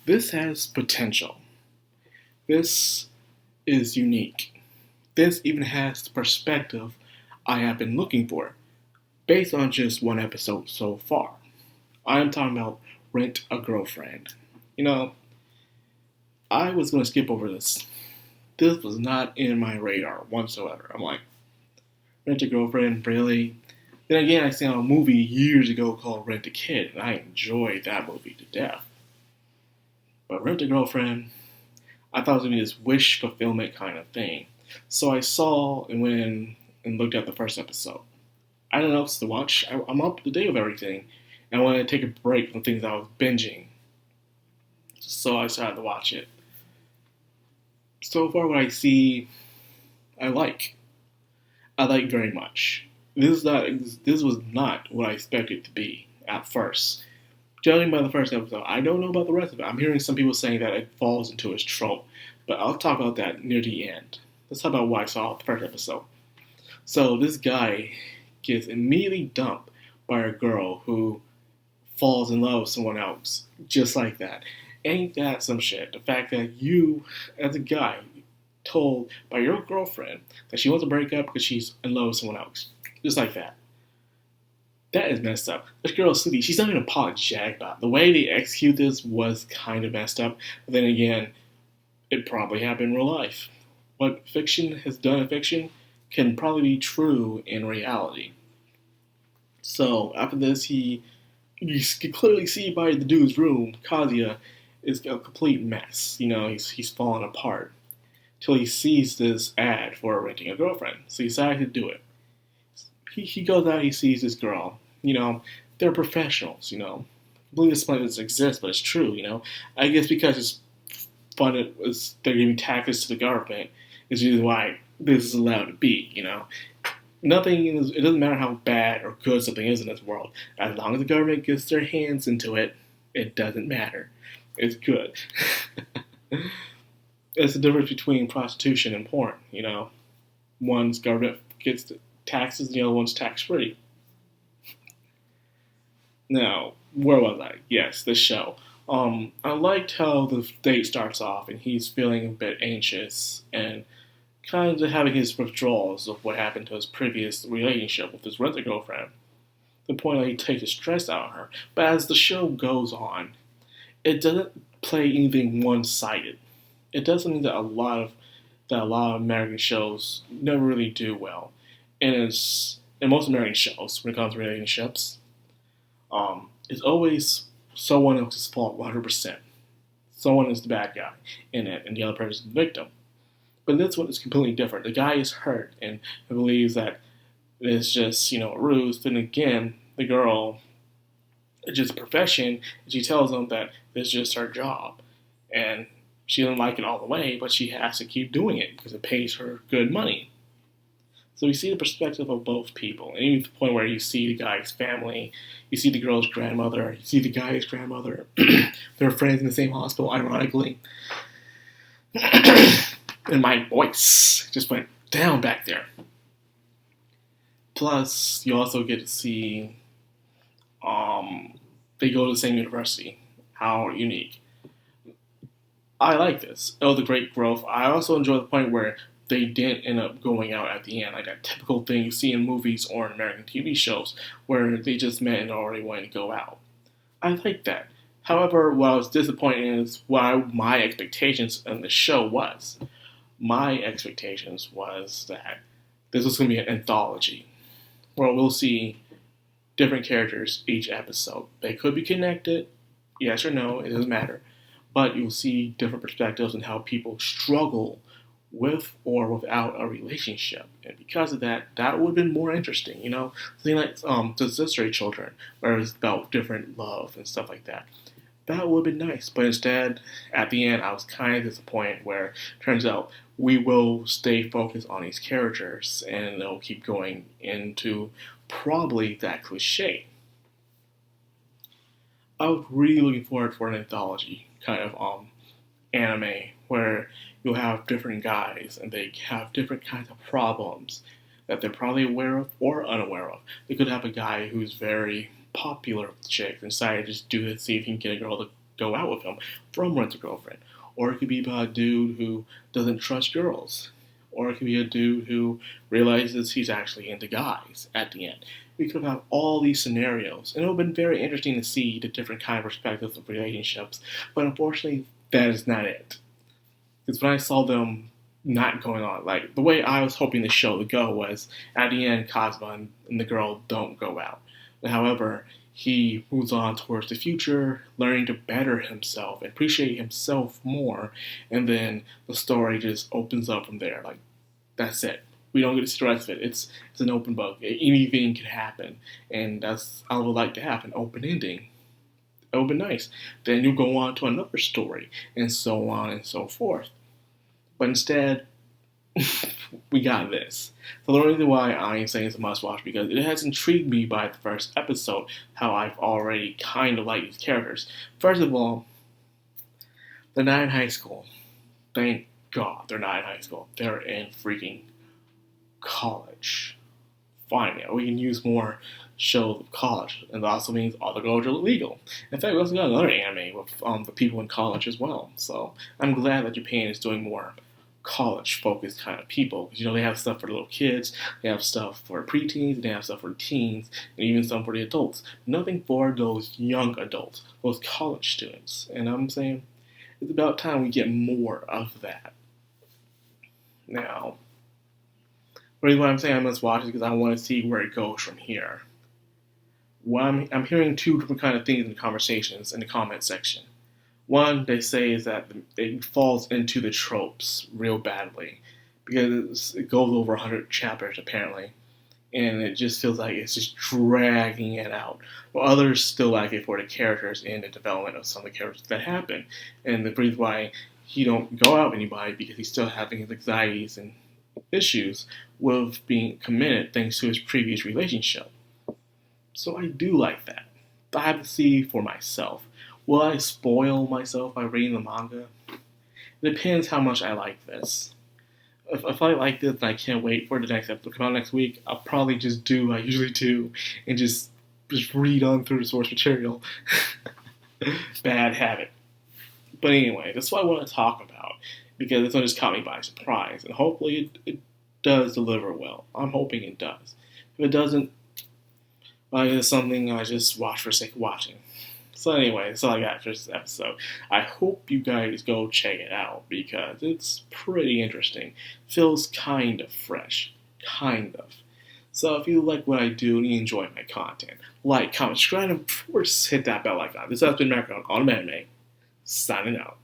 This has potential. This is unique. This even has the perspective I have been looking for, based on just one episode so far. I am talking about Rent a Girlfriend. You know, I was going to skip over this. This was not in my radar whatsoever. I'm like, Rent a Girlfriend, really? Then again, I saw a movie years ago called Rent a Kid, and I enjoyed that movie to death. But Rent a Girlfriend, I thought it was going to be this wish fulfillment kind of thing. So I saw and went in and looked at the first episode. I had nothing else to watch. I'm up to date with everything, and I wanted to take a break from things I was binging. So I decided to watch it. So far, what I see, I like. I like very much. This was not what I expected it to be at first. Judging by the first episode, I don't know about the rest of it. I'm hearing some people saying that it falls into its trope, but I'll talk about that near the end. Let's talk about what I saw the first episode. So this guy gets immediately dumped by a girl who falls in love with someone else, just like that. Ain't that some shit? The fact that you, as a guy, told by your girlfriend that she wants to break up because she's in love with someone else, just like that. That is messed up. This girl is sleepy. She's not even apologetic about it. The way they execute this was kind of messed up. But then again, it probably happened in real life. What fiction has done in fiction can probably be true in reality. So after this, you can clearly see by the dude's room, Kazuya is a complete mess. He's falling apart till he sees this ad for renting a girlfriend. So he decides to do it. He goes out, he sees this girl. They're professionals. I believe this place exists, but it's true. I guess because it's funded, they're giving taxes to the government, is usually why this is allowed to be. Nothing. It doesn't matter how bad or good something is in this world. As long as the government gets their hands into it, it doesn't matter. It's good. It's the difference between prostitution and porn. One's government gets the taxes, and the other one's tax free. Now, where was I? Yes, this show. I liked how the date starts off, and he's feeling a bit anxious and kind of having his withdrawals of what happened to his previous relationship with his rent girlfriend. The point that he takes the stress out of her. But as the show goes on, it doesn't play anything one-sided. It does something that a lot of American shows never really do well. And in most American shows, when it comes to relationships, it's always someone else's fault 100%. Someone is the bad guy in it, and the other person is the victim. But this one is completely different. The guy is hurt and believes that it's just, a ruse. Then again, the girl, it's just a profession, and she tells him that it's just her job. And she doesn't like it all the way, but she has to keep doing it because it pays her good money. So you see the perspective of both people. And even to the point where you see the guy's family, you see the girl's grandmother, you see the guy's grandmother. They're friends in the same hospital, ironically. And my voice just went down back there. Plus, you also get to see they go to the same university. How unique. I like this. It was a great growth. I also enjoy the point where they didn't end up going out at the end, like that typical thing you see in movies or in American TV shows, where they just met and already wanted to go out. I like that. However, what I was disappointed in is what my expectations in the show was. My expectations was that this was going to be an anthology, where we'll see different characters each episode. They could be connected, yes or no, it doesn't matter. But you'll see different perspectives on how people struggle with or without a relationship. And because of that, that would have been more interesting, Something like The Sisterly Children, where it's about different love and stuff like that. That would have been nice. But instead, at the end, I was kind of disappointed where it turns out we will stay focused on these characters and they'll keep going into probably that cliche. I was really looking forward for an anthology kind of anime where you'll have different guys and they have different kinds of problems that they're probably aware of or unaware of. They could have a guy who's very popular with chicks and decide to just do it, see if he can get a girl to go out with him from Rent-A-Girlfriend. Or it could be about a dude who doesn't trust girls. Or it could be a dude who realizes he's actually into guys at the end. We could have all these scenarios, and it would have been very interesting to see the different kind of perspectives of relationships. But unfortunately, that is not it. Because when I saw them not going on, like the way I was hoping the show would go was at the end, Cosmo and the girl don't go out. However, he moves on towards the future, learning to better himself, appreciate himself more, and then the story just opens up from there. Like, that's it. We don't get to see the rest of it. It's an open book. Anything can happen, and that's I would like to have an open ending. It would be nice. Then you go on to another story, and so on and so forth. But instead, we got this. So the only reason why I am saying it's a must watch because it has intrigued me by the first episode, how I've already kind of liked these characters. First of all, they're not in high school. Thank God they're not in high school. They're in freaking college. Fine, yeah, we can use more shows of college. And that also means all the girls are legal. In fact, we also got another anime with the people in college as well. So I'm glad that Japan is doing more college-focused kind of people. Because, they have stuff for the little kids, they have stuff for preteens, they have stuff for teens, and even some for the adults. Nothing for those young adults, those college students. And I'm saying it's about time we get more of that. Now, the reason why I'm saying I must watch it is because I want to see where it goes from here. Well, I'm hearing two different kind of things in the conversations in the comment section. One, they say is that it falls into the tropes real badly because it goes over 100 chapters apparently, and it just feels like it's just dragging it out. While others still like it for the characters and the development of some of the characters that happen, and the reason why he don't go out with anybody because he's still having his anxieties and issues with being committed thanks to his previous relationship. So I do like that. But I have to see for myself. Will I spoil myself by reading the manga? It depends how much I like this. If I like this and I can't wait for the next episode to come out next week, I'll probably just do what I usually do and just read on through the source material. Bad habit. But anyway, that's what I want to talk about because this one just caught me by surprise, and hopefully it does deliver well. I'm hoping it does. If it doesn't, it's something I just watch for the sake of watching. So anyway, that's all I got for this episode. I hope you guys go check it out because it's pretty interesting. Feels kind of fresh. Kind of. So if you like what I do and you enjoy my content, like, comment, subscribe, and of course hit that bell icon. This has been Madcrownxox on Anime, signing out.